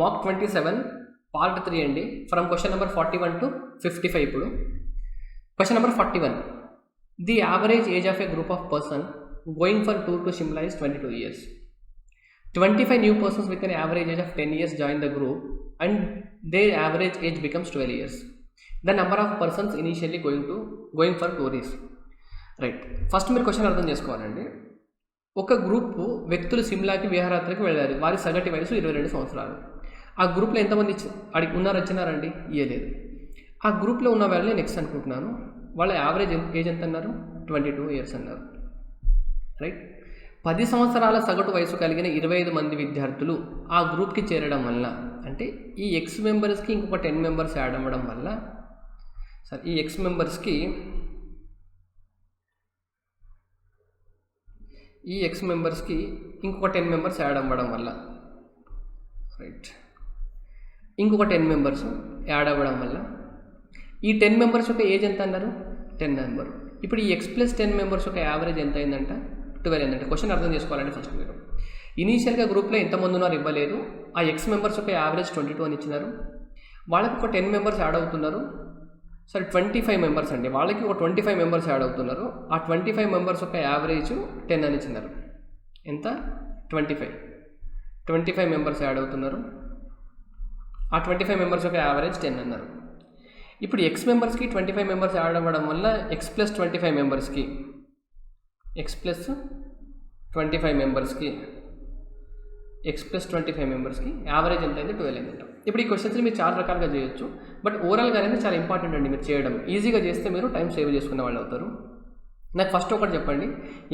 మాక్ 27 part 3 అండి. From question number 41 to 55. ఇప్పుడు question number 41. The average age of a group of person going for tour to Shimla is 22 years. 25 new persons with an average age of 10 years join the group and their average age becomes 12 years. The number of persons initially going for tour is. Right, first మీరు question అర్థం చేసుకోవాలండి. ఒక group వ్యక్తులు సిమ్లాకి విహారయాత్రకి వెళ్ళారు. వారి సగటు వయసు 22 సంవత్సరాలు. ఆ గ్రూప్లో ఎంతమంది వచ్చినారండి? ఇయ్యలేదు. ఆ గ్రూప్లో ఉన్న వాళ్ళని నెక్స్ట్ అనుకుంటున్నాను. వాళ్ళ యావరేజ్ ఏజ్ ఎంత అన్నారు? 22 years అన్నారు. రైట్, 10 సంవత్సరాల సగటు వయసు కలిగిన 25 మంది విద్యార్థులు ఆ గ్రూప్కి చేరడం వల్ల, అంటే ఈ ఎక్స్ మెంబర్స్కి ఇంకొక 10 మెంబర్స్ యాడ్ అవ్వడం వల్ల, సార్ ఈ ఎక్స్ మెంబర్స్కి ఇంకొక 10 మెంబర్స్ యాడ్ అవ్వడం వల్ల, రైట్, ఇంకొక 10 మెంబర్స్ యాడ్ అవ్వడం వల్ల ఈ 10 మెంబర్స్ యొక్క ఏజ్ ఎంత అన్నారు? 10 నెంబర్. ఇప్పుడు ఈ ఎక్స్ ప్లస్ 10 మెంబర్స్ యొక్క యావరేజ్ ఎంత అయిందంట? 12 అయిందంట. క్వశ్చన్ అర్థం చేసుకోవాలంటే ఫస్ట్ మీరు ఇనీషియల్గా గ్రూప్లో ఎంతమంది ఉన్నారు ఇవ్వలేదు. ఆ ఎక్స్ మెంబర్స్ యొక్క యావరేజ్ 22 అని ఇచ్చినారు. వాళ్ళకి ఒక 10 మెంబర్స్ యాడ్ అవుతున్నారు. సరే 25 మెంబర్స్ అండి, వాళ్ళకి ఒక 25 మెంబర్స్ యాడ్ అవుతున్నారు. ఆ 25 మెంబర్స్ యొక్క యావరేజ్ 10 అని ఇచ్చినారు. ఎంత? 25 మెంబర్స్ యాడ్ అవుతున్నారు. ఆ 25 మెంబర్స్ యొక్క యావరేజ్ 10 అన్నారు. ఇప్పుడు ఎక్స్ మెంబర్స్కి 25 మెంబర్స్ యాడ్ అవ్వడం వల్ల ఎక్స్ ప్లస్ 25 మెంబర్స్కి యావరేజ్ ఎంత అయింది? 12 అయిందంట. ఇప్పుడు ఈ క్వశ్చన్స్ మీరు చాలా రకాలుగా చేయొచ్చు, బట్ ఓవరాల్గా అనేది చాలా ఇంపార్టెంట్ అండి. మీరు చేయడం ఈజీగా చేస్తే మీరు టైం సేవ్ చేసుకునే వాళ్ళు అవుతారు. నాకు ఫస్ట్ ఒకటి చెప్పండి,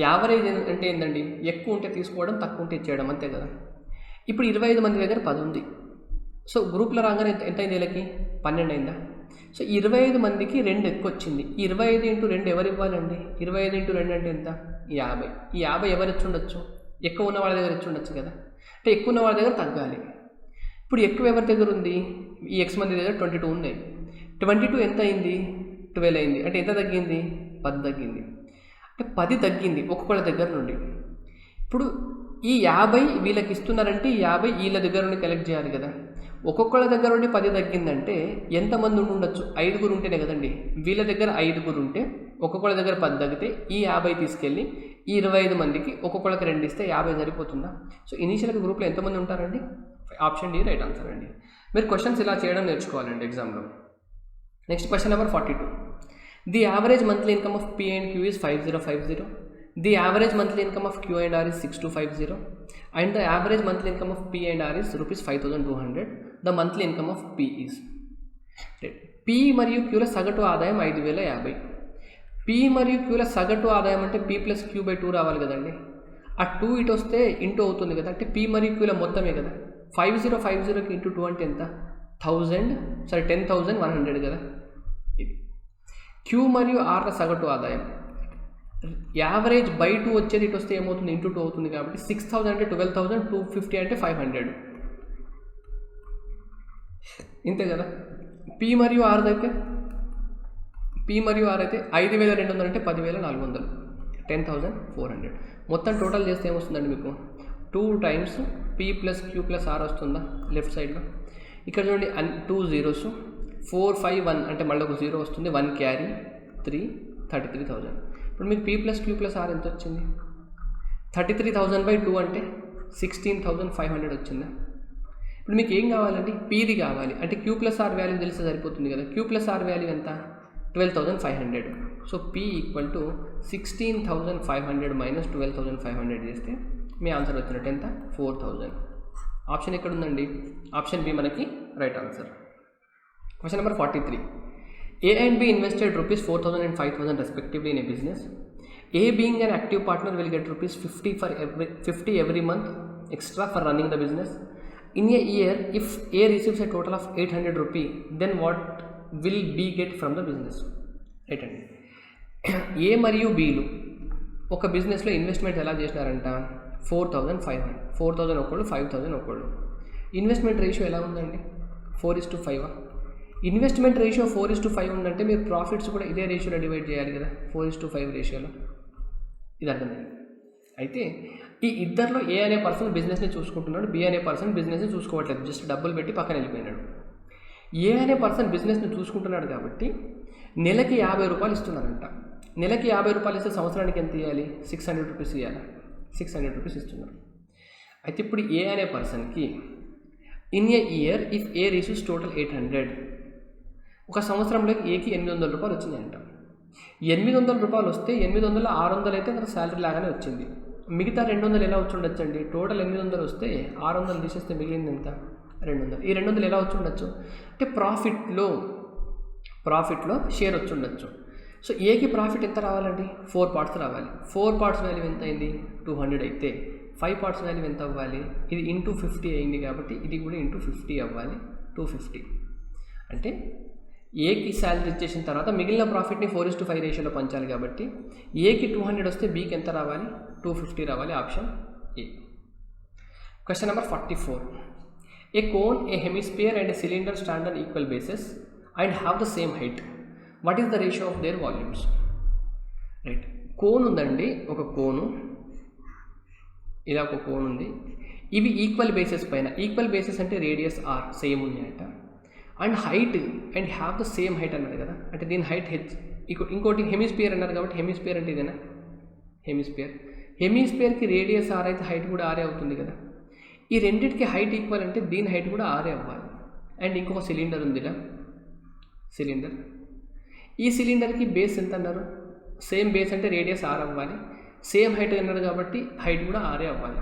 యావరేజ్ అంటే ఏంటండి? ఎక్కువ ఉంటే తీసుకోవడం, తక్కువ ఉంటే ఇచ్చేయడం, అంతే కదా. ఇప్పుడు 25 మంది దగ్గర 10 ఉంది. సో గ్రూప్లో రాగానే ఎంత అయింది? వీళ్ళకి 12 అయిందా? సో 25 మందికి 2 ఎక్కువ వచ్చింది. 25 × 2 ఎవరు ఇవ్వాలండి? 25 × 2 అంటే ఎంత? 50. ఈ 50 ఎవరు ఇచ్చి ఉండొచ్చు? ఎక్కువ ఉన్న వాళ్ళ దగ్గర ఇచ్చి ఉండొచ్చు కదా. అంటే ఎక్కువ ఉన్న వాళ్ళ దగ్గర తగ్గాలి. ఇప్పుడు ఎక్కువ ఎవరి దగ్గర ఉంది? ఈ ఎక్స్ మంది దగ్గర 22 ఉన్నాయి. 22 ఎంత అయింది? 12 అయింది. అంటే ఎంత తగ్గింది? 10 తగ్గింది. అంటే 10 తగ్గింది ఒక్కొక్కళ్ళ దగ్గర నుండి. ఇప్పుడు ఈ 50 వీళ్ళకి ఇస్తున్నారంటే ఈ 50 వీళ్ళ దగ్గర నుండి కలెక్ట్ చేయాలి కదా. ఒక్కొక్కళ్ళ దగ్గర నుండి 10 తగ్గిందంటే ఎంతమంది ఉండొచ్చు? 5 ఉంటేనే కదండి. వీళ్ళ దగ్గర 5 ఉంటే ఒక్కొక్కళ్ళ దగ్గర 10 తగ్గితే ఈ 50 తీసుకెళ్ళి ఈ 25 మందికి ఒక్కొక్కళ్ళకి 2 ఇస్తే 50 సరిపోతుందా? సో ఇనీషియల్గా గ్రూప్లో ఎంతమంది ఉంటారండి? ఆప్షన్ డి రైట్ ఆన్సర్ అండి. మీరు క్వశ్చన్స్ ఇలా చేయడం నేర్చుకోవాలండి ఎగ్జామ్లో. Next question number 42. The average monthly income of P and Q is 5050. The average monthly income of Q and R is 6250 and the average monthly income of P and R is rupees 5200. The monthly income of P is. P మరియు Qల సగటు ఆదాయం 5050. P మరియు Qల సగటు ఆదాయం అంటే P + Q/2 రావాలి కదండి. ఆ 2 ఇటు వస్తే ఇంటూ అవుతుంది కదా, అంటే P మరియు Qల మొత్తమే కదా. 5050కి ఇంటూ 2 అంటే ఎంత? 10,100 కదా. ఇది Q మరియు Rల సగటు ఆదాయం. యావరేజ్ బై 2 వచ్చేది ఇటు వస్తే ఏమవుతుంది? ఇంటూ 2 అవుతుంది కాబట్టి 6000 అంటే 12,000, 250 అంటే 500, ఇంతే కదా. P మరియు R అయితే 5200 అంటే 10,400, 10,400. మొత్తం టోటల్ చేస్తే ఏమొస్తుందండి మీకు? 2 times P + Q + R వస్తుందా లెఫ్ట్ సైడ్లో? ఇక్కడ చూడండి 2 zeros, 4 5 1 అంటే మళ్ళీ ఒక 0 వస్తుంది, 1 క్యారీ, 3 33,000. ఇప్పుడు మీకు P + Q + R ఎంత వచ్చింది? 33,000/2 అంటే 16,500 వచ్చిందా? ఇప్పుడు మీకు ఏం కావాలండి? Pది కావాలి. అంటే Q + R వాల్యూ తెలిస్తే సరిపోతుంది కదా. Q + R వాల్యూ ఎంత? 12,500. సో P = 16,500 - 12,500 చేస్తే మీ ఆన్సర్ వచ్చినట్టు ఎంత? 4,000. ఆప్షన్ ఎక్కడ ఉందండి? ఆప్షన్ బి మనకి right answer. Question number 43. A and B invested rupees 4,000 and 5,000 respectively in a business. A, being an active partner, will get rupees 50 every month extra for running the business. In a year, if A receives a total of 800 rupee, then what will B get from the business? Right అండి. A మరియు Bలు ఒక బిజినెస్లో investment ఎలా చేసినారంట? 4,500. 4,000 ఒకళ్ళు, 5,000 ఒకళ్ళు. Investment ratio ఎలా ఉందండి? 4:5. Investment ratio 4:5 ఉందంటే మీరు ప్రాఫిట్స్ కూడా ఇదే రేషియోలో డివైడ్ చేయాలి కదా, 4:5 రేషియోలో. ఇది అర్థమైంది. అయితే ఈ ఇద్దరిలో ఏ అనే పర్సన్ బిజినెస్ని చూసుకుంటున్నాడు, బి అనే పర్సన్ బిజినెస్ని చూసుకోవట్లేదు, జస్ట్ డబ్బులు పెట్టి పక్కన వెళ్ళిపోయినాడు. ఏ అనే పర్సన్ బిజినెస్ని చూసుకుంటున్నాడు కాబట్టి నెలకి 50 రూపాయలు ఇస్తున్నారంట. నెలకి 50 రూపాయలు ఇస్తే సంవత్సరానికి ఎంత ఇవ్వాలి? 600 రూపీస్ ఇవ్వాలి. 600 రూపీస్ ఇస్తున్నారు. అయితే ఇప్పుడు ఏ అనే పర్సన్కి in a year if A receives total 800, ఒక సంవత్సరంలోకి ఏకి 800 రూపాయలు వచ్చినాయంట. 800 రూపాయలు వస్తే 800 600 అయితే తన శాలరీ లాగానే వచ్చింది. మిగతా 200 ఎలా వచ్చి ఉండొచ్చు? టోటల్ 800 వస్తే 600 తీసేస్తే మిగిలింది ఎంత? 200. ఈ 200 ఎలా వచ్చి ఉండొచ్చు అంటే ప్రాఫిట్లో షేర్ వచ్చి ఉండొచ్చు. సో ఏకి ప్రాఫిట్ ఎంత రావాలండి? 4 పార్ట్స్ రావాలి. 4 పార్ట్స్ వాల్యూ ఎంత అయింది? 200 అయితే 5 పార్ట్స్ వాల్యూ ఎంత అవ్వాలి? ఇది ఇంటూ 50 అయింది కాబట్టి ఇది కూడా ఇంటూ 50 అవ్వాలి. 250. అంటే ఏకి శాలరీ ఇచ్చేసిన తర్వాత మిగిలిన ప్రాఫిట్ని 4:5 రేషియోలో పంచాలి కాబట్టి ఏకి 200 వస్తే బీకి ఎంత రావాలి? 250 రావాలి. Option A. Question number 44. A cone, A hemisphere and A cylinder stand on equal basis and have the same height. What is the ratio of their volumes? Right, cone ఉందండి, ఒక కోను, ఇలా ఒక కోన్ ఉంది. ఇవి ఈక్వల్ బేసిస్ పైన, equal basis అంటే radius are same ఉన్నాయట, and height and have the same height అన్నారు కదా, అంటే దీని హైట్ హెచ్. ఇంకోటి హెమిస్పియర్ అన్నారు కాబట్టి హెమిస్పియర్ అంటే ఇదేనా? హెమిస్పియర్కి రేడియస్ ఆర్ అయితే హైట్ కూడా ఆరే అవుతుంది కదా. ఈ రెండింటికి హైట్ ఈక్వల్ అంటే దీని హైట్ కూడా ఆరే అవ్వాలి. అండ్ ఇంకొక సిలిండర్ ఉందిలా, సిలిండర్. ఈ సిలిండర్కి బేస్ ఎంత అన్నారు? సేమ్ బేస్ అంటే రేడియస్ ఆర్ అవ్వాలి, సేమ్ హైట్ అన్నారు కాబట్టి హైట్ కూడా ఆరే అవ్వాలి.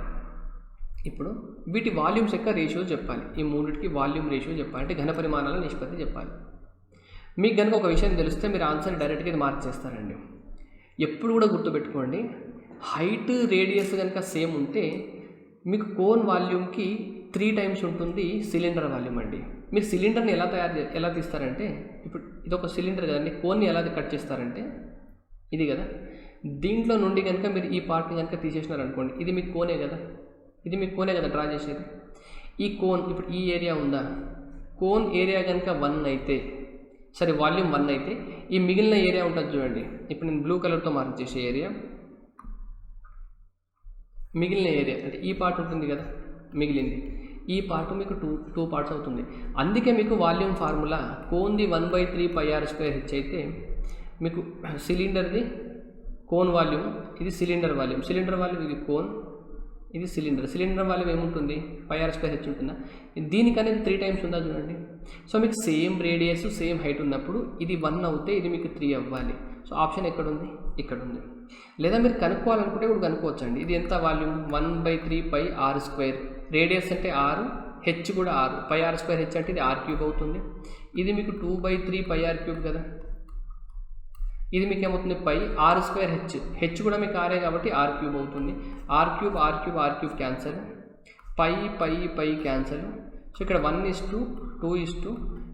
ఇప్పుడు వీటి వాల్యూమ్స్ యొక్క రేషియో చెప్పాలి. ఈ మూడింటికి వాల్యూమ్ రేషియో చెప్పాలి, అంటే ఘన పరిమాణాల నిష్పత్తి చెప్పాలి. మీకు కనుక ఒక విషయం తెలిస్తే మీరు ఆన్సర్ డైరెక్ట్గా ఇది మార్క్ చేస్తారండి. ఎప్పుడు కూడా గుర్తుపెట్టుకోండి, హైట్ రేడియస్ కనుక సేమ్ ఉంటే మీకు కోన్ వాల్యూమ్కి 3 టైమ్స్ ఉంటుంది సిలిండర్ వాల్యూమ్ అండి. మీరు సిలిండర్ని ఎలా తీస్తారంటే, ఇప్పుడు ఇది ఒక సిలిండర్ కదండి, కోన్ని ఎలా కట్ చేస్తారంటే ఇది కదా, దీంట్లో నుండి కనుక మీరు ఈ పార్ట్ని కనుక తీసేసినారనుకోండి, ఇది మీకు కోనే కదా, ఇది మీకు కోనే కదా డ్రా చేసేది. ఈ కోన్, ఇప్పుడు ఈ ఏరియా ఉందా, కోన్ ఏరియా కనుక 1 అయితే, సరే వాల్యూమ్ 1 అయితే, ఈ మిగిలిన ఏరియా ఉంటుంది చూడండి, ఇప్పుడు నేను బ్లూ కలర్తో మార్క్ చేసే ఏరియా, మిగిలిన ఏరియా అంటే ఈ పార్ట్ ఉంటుంది కదా, మిగిలింది ఈ పార్ట్ మీకు టూ పార్ట్స్ అవుతుంది. అందుకే మీకు వాల్యూమ్ ఫార్ములా కోన్ది 1/3 πr²h అయితే మీకు సిలిండర్ది కోన్ వాల్యూమ్, ఇది సిలిండర్ వాల్యూమ్, ఇది కోన్, ఇది సిలిండర్ వాల్యూమ్ ఏముంటుంది? πr²h ఉంటుందా? దీనికనేది 3 టైమ్స్ ఉందా చూడండి. సో మీకు సేమ్ రేడియస్ సేమ్ హైట్ ఉన్నప్పుడు ఇది 1 అవుతే ఇది మీకు 3 అవ్వాలి. సో ఆప్షన్ ఎక్కడ ఉంది? ఇక్కడ ఉంది. లేదా మీరు కనుక్కోవాలనుకుంటే కూడా కనుక్కోవచ్చు అండి. ఇది ఎంత వాల్యూమ్? 1/3 πr². రేడియస్ అంటే 6, హెచ్ కూడా 6, πr²h అంటే ఇది r³ అవుతుంది. ఇది మీకు 2/3 πr³ కదా, ఇది మీకు ఏమవుతుంది? r²h, హెచ్ కూడా మీకు ఆరే కాబట్టి r³ అవుతుంది. r³ క్యాన్సల్, పై క్యాన్సల్. సో ఇక్కడ 1:2:2,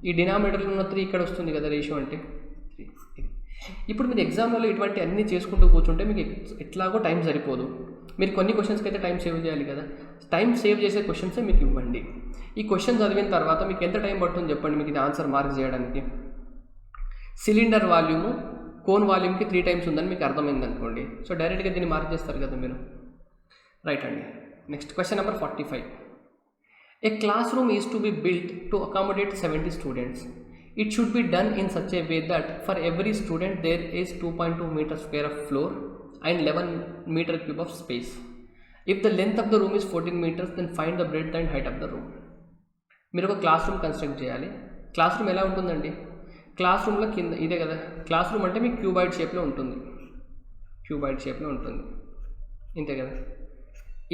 ఈ డినామినేటర్లో ఉన్న 3 ఇక్కడ వస్తుంది కదా రేషియో అంటే 3. ఇప్పుడు మీరు ఎగ్జామ్లలో ఇటువంటి అన్నీ చేసుకుంటూ కూర్చుంటే మీకు ఎట్లాగో టైం సరిపోదు. మీరు కొన్ని క్వశ్చన్స్కి అయితే టైం సేవ్ చేయాలి కదా, టైం సేవ్ చేసే క్వశ్చన్సే మీకు ఇవ్వండి. ఈ క్వశ్చన్ చదివిన తర్వాత మీకు ఎంత టైం పడుతుంది చెప్పండి మీకు ఇది ఆన్సర్ మార్క్ చేయడానికి. సిలిండర్ వాల్యూము కోన్ వాల్యూమ్కి 3 టైమ్స్ ఉందని మీకు అర్థమైంది అనుకోండి, సో డైరెక్ట్గా దీన్ని మార్క్ చేస్తారు కదా మీరు. రైట్ అండి. Next question number 45. A class room is to be built to accommodate 70 students. It should be done in such a way that for every student there is 2.2 meters square of floor and 11 meter cube of space. If the length of the room is 14 meters, then find the breadth and height of the room. మీరు ఒక class room construct చేయాలి. Class room ఎలా ఉంటుందండి? Class రూమ్లో కింద ఇదే కదా, class room అంటే మీకు క్యూబాయిడ్ షేప్లో ఉంటుంది, ఇంతే కదా.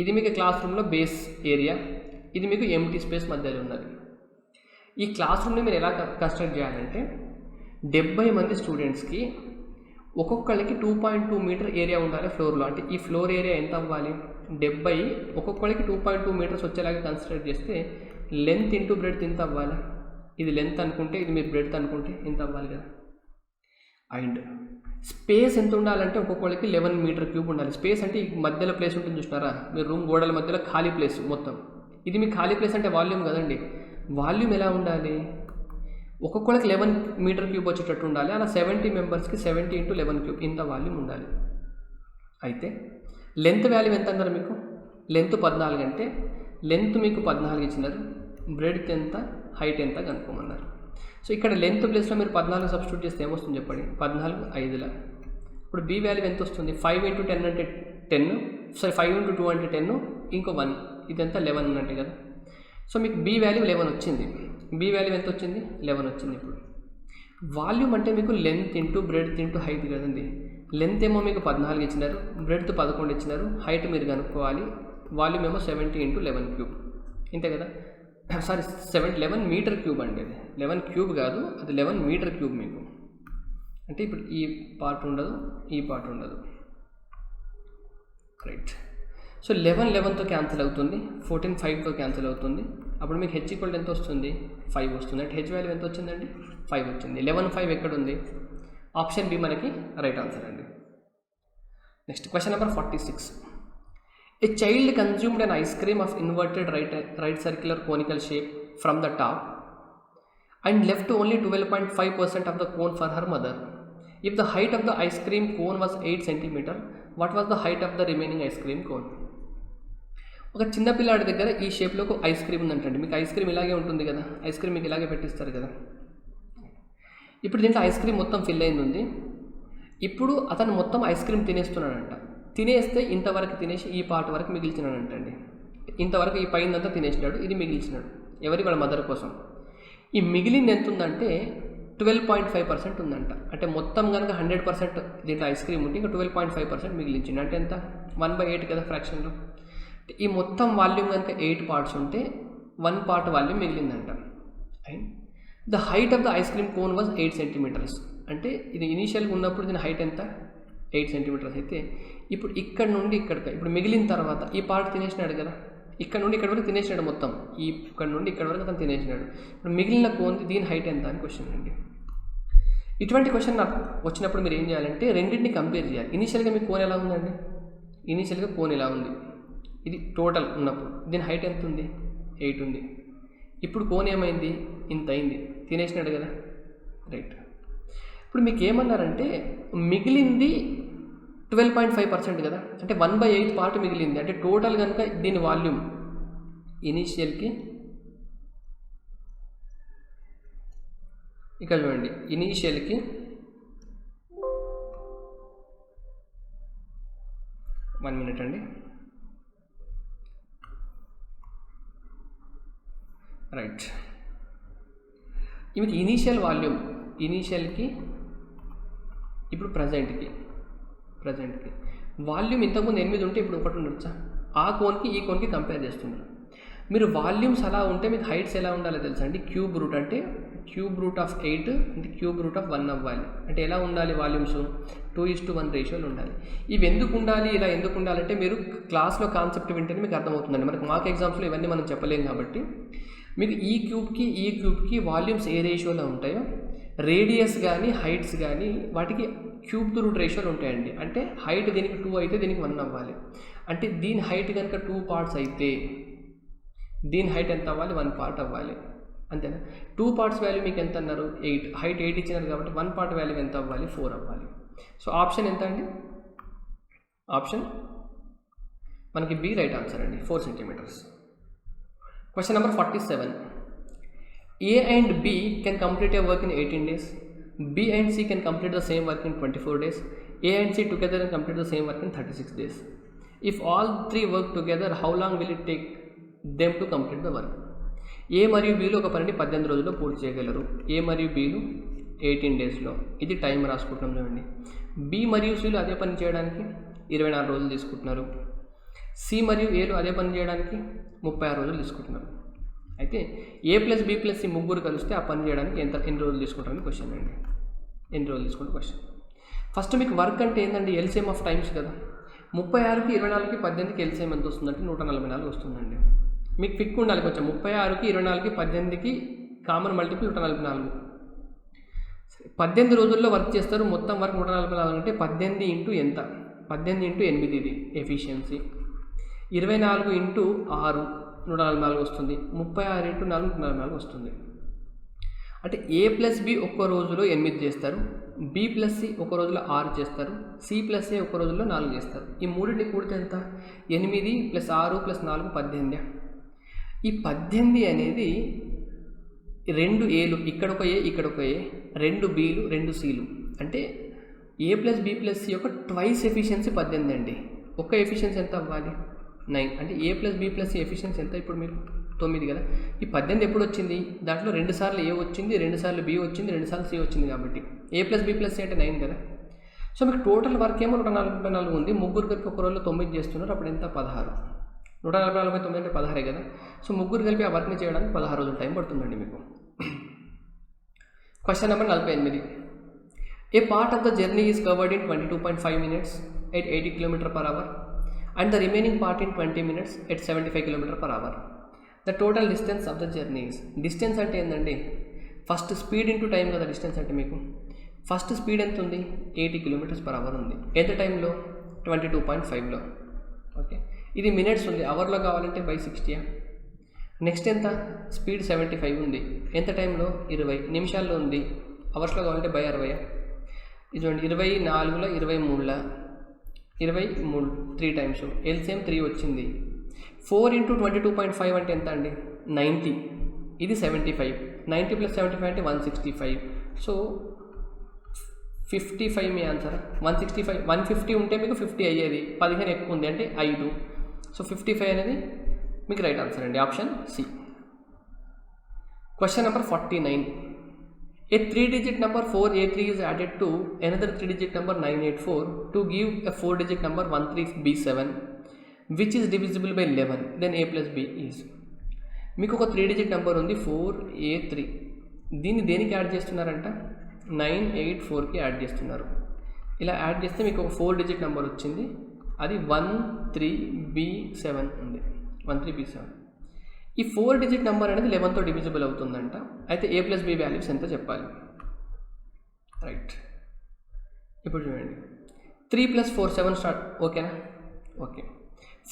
ఇది మీకు క్లాస్ రూమ్లో బేస్ ఏరియా, ఇది మీకు ఎంటీ స్పేస్ మధ్యలో ఉన్నది. ఈ క్లాస్ రూమ్ని మీరు ఎలా కన్స్ట్రక్ట్ చేయాలంటే 70 మంది స్టూడెంట్స్కి ఒక్కొక్కరికి 2.2 మీటర్ ఏరియా ఉండాలి ఫ్లోర్లో. అంటే ఈ ఫ్లోర్ ఏరియా ఎంత అవ్వాలి? 70, ఒక్కొక్కరికి 2.2 మీటర్స్ వచ్చేలాగా కన్స్ట్రక్ట్ చేస్తే లెంత్ ఇంటూ బ్రెడ్త్ ఎంత అవ్వాలి? ఇది లెంత్ అనుకుంటే ఇది మీరు బ్రెడ్త్ అనుకుంటే ఎంత అవ్వాలి కదా. అండ్ స్పేస్ ఎంత ఉండాలంటే ఒక్కొక్కరికి 11 మీటర్ క్యూబ్ ఉండాలి. స్పేస్ అంటే ఈ మధ్యలో ప్లేస్ ఉంటుంది చూసినారా, మీరు రూమ్ గోడల మధ్యలో ఖాళీ ప్లేస్ మొత్తం, ఇది మీకు ఖాళీ ప్లేస్ అంటే వాల్యూమ్ కదండి. వాల్యూమ్ ఎలా ఉండాలి? ఒక్కొక్కరికి 11 మీటర్ క్యూబ్ వచ్చేటట్టు ఉండాలి. అలా 70 మెంబర్స్కి 70 × 11 క్యూబ్ ఇంత వాల్యూమ్ ఉండాలి. అయితే లెంత్ వాల్యూ ఎంత అన్నారు మీకు? లెంత్ 14 అంటే లెంత్ మీకు 14 ఇచ్చినారు, బ్రెడ్త్ ఎంత, హైట్ ఎంత కనుక్కోమన్నారు. సో ఇక్కడ లెంత్ ప్లేస్లో మీరు 14 సబ్స్టిట్యూట్ చేస్తే ఏమొస్తుంది చెప్పండి, 14 5ల. ఇప్పుడు బి వాల్యూ ఎంత వస్తుంది, 5 × 10 అంటే 10, సారీ 5 × 2 అంటే 10, ఇంకో 1, ఇదంతా 11 ఉన్నట్టే కదా. సో మీకు బి వాల్యూ 11 వచ్చింది. బి వాల్యూ ఎంత వచ్చింది, 11 వచ్చింది. ఇప్పుడు వాల్యూమ్ అంటే మీకు length into breadth into height కదండి. లెంత్ ఏమో మీకు 14 ఇచ్చినారు, బ్రెడ్త్ 11 ఇచ్చినారు, హైట్ మీరు కనుక్కోవాలి. వాల్యూమ్ ఏమో 70 × 11 క్యూబ్, ఇంతే కదా. సారీ 11 మీటర్ క్యూబ్ అండి, అది 11 క్యూబ్ కాదు, అది 11 మీటర్ క్యూబ్ మీకు. అంటే ఇప్పుడు ఈ పార్ట్ ఉండదు, ఈ పార్ట్ ఉండదు, రైట్. సో 11తో క్యాన్సిల్ అవుతుంది, 14 5తో క్యాన్సిల్ అవుతుంది. అప్పుడు మీకు హెచ్ ఈక్వల్ ఎంత వస్తుంది, 5 వస్తుంది. అంటే హెచ్ వాల్యూ ఎంత వచ్చిందండి, 5 వచ్చింది. 11 5 ఎక్కడ ఉంది, ఆప్షన్ బి మనకి రైట్ ఆన్సర్ అండి. Next question number 46. A child consumed an ice cream of inverted right circular conical shape from the top and left only 12.5% of the cone for her mother. If the height of the ice cream cone was 8 cm, what was the height of the remaining ice cream cone? ఒక చిన్న పిల్లాడి దగ్గర ఈ షేప్లో ఒక ice cream ఉందంటండి. మీకు ice cream ఇలాగే ఉంటుంది కదా, ఐస్ క్రీమ్ మీకు ఇలాగే పెట్టిస్తారు కదా. ఇప్పుడు దీంట్లో ఐస్ క్రీమ్ మొత్తం ఫిల్ అయింది ఉంది. ఇప్పుడు అతను మొత్తం ఐస్ క్రీమ్ తినేస్తున్నాడంట. తినేస్తే ఇంతవరకు తినేసి ఈ పార్ట్ వరకు మిగిల్చినాడంటండి. ఇంతవరకు ఈ పైనంతా తినేసినాడు, ఇది మిగిల్చినాడు. ఎవరి, వాళ్ళ మదర్ కోసం. ఈ మిగిలింది ఎంత ఉందంటే 12.5% ఉందంట. అంటే మొత్తం కనుక 100% దీంట్లో ఐస్ క్రీమ్ ఉంటే ఇంకా 12.5% మిగిలించింది. అంటే ఎంత, 1/8 కదా ఫ్రాక్షన్లో. ఈ మొత్తం వాల్యూమ్ కనుక 8 పార్ట్స్ ఉంటే 1 పార్ట్ వాల్యూమ్ మిగిలిందంట. And the height of the ice cream cone was 8 cm. అంటే ఇది ఇనీషియల్గా ఉన్నప్పుడు దీని హైట్ ఎంత, 8 cm అయితే ఇప్పుడు ఇక్కడ నుండి ఇక్కడికి, ఇప్పుడు మిగిలిన తర్వాత ఈ పార్ట్ తినేసినాడు కదా, ఇక్కడ నుండి ఇక్కడ వరకు తినేసినాడు మొత్తం, ఇక్కడ నుండి ఇక్కడ వరకు అతను తినేసినాడు. ఇప్పుడు మిగిలిన కోన్ దీని హైట్ ఎంత అని క్వశ్చన్ అండి. ఇటువంటి క్వశ్చన్ నాకు వచ్చినప్పుడు మీరు ఏం చేయాలంటే రెండింటిని కంపేర్ చేయాలి. ఇనీషియల్గా మీ కోన్ ఎలా ఉందండి, ఇనీషియల్గా కోన్ ఇలా ఉంది, ఇది టోటల్ ఉన్నప్పుడు దీని హైట్ ఎంత ఉంది, 8 ఉంది. ఇప్పుడు కోన్ ఏమైంది, ఇంత అయింది, తినేసినాడు కదా, రైట్. ఇప్పుడు మీకు ఏమన్నారంటే మిగిలింది 12.5% కదా, అంటే 1/8 పార్ట్ మిగిలింది. అంటే టోటల్ కనుక దీని వాల్యూమ్ ఇనీషియల్కి, ఇక్కడ చూడండి, ఇనీషియల్కి 1 minute అండి, రైట్. ఇది ఇనీషియల్ వాల్యూమ్, ఇనీషియల్కి ఇప్పుడు ప్రజెంట్కి వాల్యూమ్ ఇంతకుముందు 8 ఉంటే ఇప్పుడు 1 ఉండొచ్చా? ఆ కోన్కి ఈ కోన్కి కంపేర్ చేస్తున్నారు. మీరు వాల్యూమ్స్ అలా ఉంటే మీకు హైట్స్ ఎలా ఉండాలో తెలుసా అండి. క్యూబ్ రూట్ అంటే క్యూబ్ రూట్ ఆఫ్ 8 అంటే క్యూబ్ రూట్ ఆఫ్ 1 అవ్వాలి. అంటే ఎలా ఉండాలి, వాల్యూమ్స్ 2:1 రేషియోలు ఉండాలి. ఇవి ఎందుకు ఉండాలి, ఇలా ఎందుకు ఉండాలంటే మీరు క్లాస్లో కాన్సెప్ట్ వింటేనే మీకు అర్థమవుతుందండి. మనకు మార్క్ ఎగ్జామ్స్లో ఇవన్నీ మనం చెప్పలేం కాబట్టి మీకు ఈ క్యూబ్కి వాల్యూమ్స్ ఏ రేషియోలో ఉంటాయో, రేడియస్ కానీ హైట్స్ కానీ వాటికి క్యూబ్ టు రూట్ రేషియోలు ఉంటాయండి. అంటే హైట్ దీనికి 2 అయితే దీనికి 1 అవ్వాలి. అంటే దీని హైట్ కనుక 2 పార్ట్స్ అయితే దీని హైట్ ఎంత అవ్వాలి, 1 పార్ట్ అవ్వాలి, అంతేనా. 2 పార్ట్స్ వాల్యూ మీకు ఎంత అన్నారు, 8, హైట్ 8 ఇచ్చినారు కాబట్టి 1 పార్ట్ వాల్యూ ఎంత అవ్వాలి, 4 అవ్వాలి. సో ఆప్షన్ ఎంత అండి, ఆప్షన్ మనకి బి రైట్ ఆన్సర్ అండి, 4 cm. Question number 47. A and B can complete a work in 18 days. B and C can complete the same work in 24 days. A and C together can complete the same work in 36 days. If all three work together, how long will it take them to complete the work? A మరియు Bలు ఒక పనిని 18 రోజుల్లో పూర్తి చేయగలరు. A మరియు Bలు 18 డేస్లో. ఇది time రాసుకుంటున్నాం చూడండి. B మరియు Cలు అదే పని చేయడానికి 24 రోజులు తీసుకుంటున్నారు. సి మరియు ఏలు అదే పని చేయడానికి 36 రోజులు తీసుకుంటున్నారు. అయితే ఏ ప్లస్ బి ప్లస్ సి ముగ్గురు కలిస్తే ఆ పని చేయడానికి ఎన్ని రోజులు తీసుకుంటారని క్వశ్చన్ అండి. ఎన్ని రోజులు తీసుకుంటే క్వశ్చన్. ఫస్ట్ మీకు వర్క్ అంటే ఏంటండి, ఎల్సిఎం ఆఫ్ టైమ్స్ కదా. 36కి 24కి 18కి ఎల్సిఎం ఎంత వస్తుందంటే 144 వస్తుందండి. మీకు పిక్ ఉండాలి కొంచెం. 36కి 24కి 18కి కామన్ మల్టిపుల్ 144. 18 రోజుల్లో వర్క్ చేస్తారు. మొత్తం వర్క్ 144 అంటే 18 ఇంటూ ఎంత, 18 ఇంటూ 8 ఇది ఎఫిషియన్సీ. 24 ఇంటూ 6 144 వస్తుంది. 36 ఇంటూ 4 144 వస్తుంది. అంటే A ప్లస్ బి ఒక్క రోజులో 8 చేస్తారు, B ప్లస్ సి ఒక రోజులో 6 చేస్తారు, C ప్లస్ ఏ ఒక రోజులో 4 చేస్తారు. ఈ మూడింటిని కూడితే ఎంత? 8 + 6 + 4 18. ఈ 18 అనేది 2 Aలు, ఇక్కడొక A ఇక్కడొక A, 2 Bలు 2 Cలు. అంటే A plus B plus C యొక్క ట్వైస్ ఎఫిషియన్సీ 18 అండి. ఒక్క ఎఫిషియన్సీ ఎంత అవ్వాలి? 9. అంటే A plus B plus C efficiency ఎంత? ఇప్పుడు మీరు 9 కదా. ఈ 18 ఎప్పుడు వచ్చింది? దాంట్లో 2 సార్లు A వచ్చింది, 2 సార్లు B వచ్చింది, 2 సార్లు C వచ్చింది కాబట్టి A plus B plus C అంటే 9 కదా. సో మీకు టోటల్ వర్క్ ఏమో 144 ఉంది. ముగ్గురు కలిపి ఒక రోజులో 9 చేస్తున్నారు, అప్పుడు ఎంత? 16. 144/9 అంటే 16 కదా. సో ముగ్గురు కలిపి ఆ వర్క్ని చేయడానికి 16 రోజులు టైం పడుతుందండి మీకు. Question number 48. A part of the journey is covered in 22.5 minutes at 80 km/h and the remaining part in 20 minutes at 75 km/h. The total distance of the journey is. Distance అంటే ఏంటండి? ఫస్ట్ స్పీడ్ ఇంటూ టైం కదా distance అంటే మీకు. First speed ఎంత ఉంది? 80 km/h ఉంది. ఎంత టైంలో? 22.5లో. ఓకే, ఇది మినిట్స్ ఉంది. అవర్లో కావాలంటే బై 60. నెక్స్ట్ ఎంత? స్పీడ్ 75 ఉంది. ఎంత టైంలో? 20 నిమిషాల్లో ఉంది. అవర్స్లో కావాలంటే బై 60. ఇది చూడండి, 24లో 23ల 23 3 టైమ్స్, ఎల్సిఎం 3 వచ్చింది. 4 × 22.5 అంటే ఎంత అండి? 90. ఇది 75. 90 + 75 అంటే 165. సో 55 మీ ఆన్సర్. 165 150 ఉంటే మీకు 50 అయ్యేది, 15 ఎక్కువ ఉంది అంటే 5. సో 55 అనేది మీకు రైట్ ఆన్సర్ అండి, option C. Question number 49. A 3-digit number 4A3 is added to another 3-digit number 984 to give a 4-digit number 13B7 which is divisible by 11. Then A plus B is. మీకు ఒక 3-digit number ఉంది 4A3. దీన్ని దేనికి add చేస్తున్నారంట? 984కి add చేస్తున్నారు. ఇలా add చేస్తే మీకు ఒక 4-digit నెంబర్ వచ్చింది, అది 13B7 ఉంది. 13B7. ఈ 4-digit నెంబర్ అనేది 11తో డివిజిబుల్ అవుతుందంట. అయితే A ప్లస్ B వాల్యూస్ ఎంత చెప్పాలి? రైట్, ఇప్పుడు చూడండి. 3 + 4 7 స్టార్ట్, ఓకేనా? ఓకే.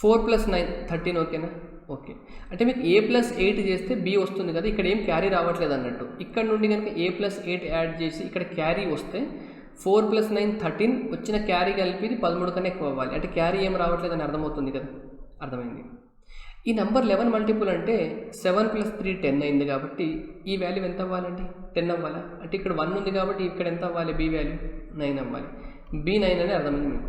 4 + 9 13, ఓకేనా? ఓకే. అంటే మీకు A + 8 చేస్తే B వస్తుంది కదా, ఇక్కడ ఏం క్యారీ రావట్లేదు అన్నట్టు. ఇక్కడ నుండి కనుక A + 8 యాడ్ చేసి ఇక్కడ క్యారీ వస్తే 4 + 9 13, వచ్చిన క్యారీ కలిపి 13 కన్నా ఎక్కువ అవ్వాలి. అంటే క్యారీ ఏం రావట్లేదని అర్థమవుతుంది కదా. అర్థమైంది. ఈ నెంబర్ 11 మల్టిపుల్ అంటే 7 + 3 10 అయింది కాబట్టి ఈ వాల్యూ ఎంత అవ్వాలండి? 10 అవ్వాలా? అంటే ఇక్కడ 1 ఉంది కాబట్టి ఇక్కడ ఎంత అవ్వాలి? B వాల్యూ 9 అవ్వాలి. B 9 అని అర్థమైంది మీకు.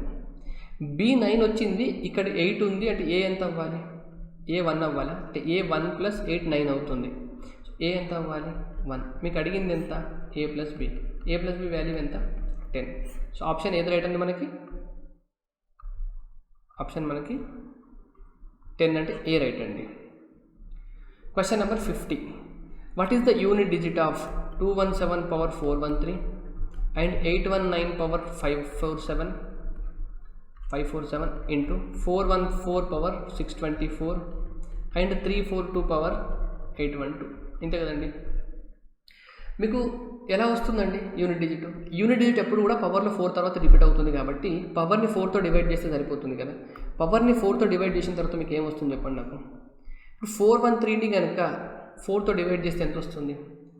B 9 వచ్చింది, ఇక్కడ 8 ఉంది, అంటే A ఎంత అవ్వాలి? A 1 అవ్వాలా? అంటే A 1 + 8 9 అవుతుంది. A ఎంత అవ్వాలి? 1. మీకు అడిగింది ఎంత? A + B. A + B value ఎంత? 10. సో ఆప్షన్ ఏది రైట్ అండి మనకి? ఆప్షన్ మనకి 10 అంటే ఏ రైట్ అండి. Question number 50. What is the unit digit of 217^413 and 819^547 into 414^624 and 342^812? ఇంతే కదండి. మీకు ఎలా వస్తుందండి యూనిట్ డిజిట్? యూనిట్ డిజిట్ ఎప్పుడు కూడా పవర్లో 4 తర్వాత రిపీట్ అవుతుంది కాబట్టి పవర్ని 4తో డివైడ్ చేస్తే సరిపోతుంది కదా. పవర్ని 4తో డివైడ్ చేసిన తర్వాత మీకు ఏమొస్తుంది చెప్పండి నాకు. ఇప్పుడు 413ని కనుక 4తో డివైడ్ చేస్తే ఎంత వస్తుంది?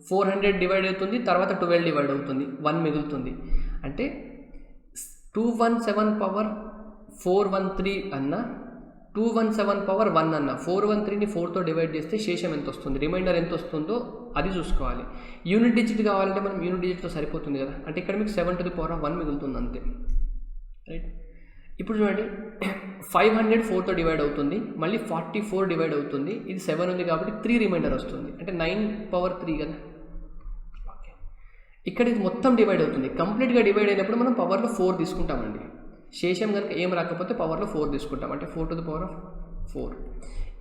400 డివైడ్ అవుతుంది, తర్వాత 12 డివైడ్ అవుతుంది, 1 మిగులుతుంది. అంటే 217^413 అన్న 217^1 అన్న 413ని 4తో డివైడ్ చేస్తే శేషం ఎంత వస్తుంది, రిమైండర్ ఎంత వస్తుందో అది చూసుకోవాలి. యూనిట్ డిజిట్ కావాలంటే మనం యూనిట్ డిజిట్తో సరిపోతుంది కదా. అంటే ఇక్కడ మీకు 7^1 మిగులుతుంది అంతే, రైట్. ఇప్పుడు చూడండి, 500 4తో డివైడ్ అవుతుంది, మళ్ళీ 44 డివైడ్ అవుతుంది, ఇది 7 ఉంది కాబట్టి 3 రిమైండర్ వస్తుంది, అంటే 9^3 కదా. ఓకే, ఇక్కడ ఇది మొత్తం డివైడ్ అవుతుంది. కంప్లీట్గా డివైడ్ అయినప్పుడు మనం పవర్లో 4 తీసుకుంటామండి. శేషం కనుక ఏం రాకపోతే పవర్లో 4 తీసుకుంటాం, అంటే 4^4.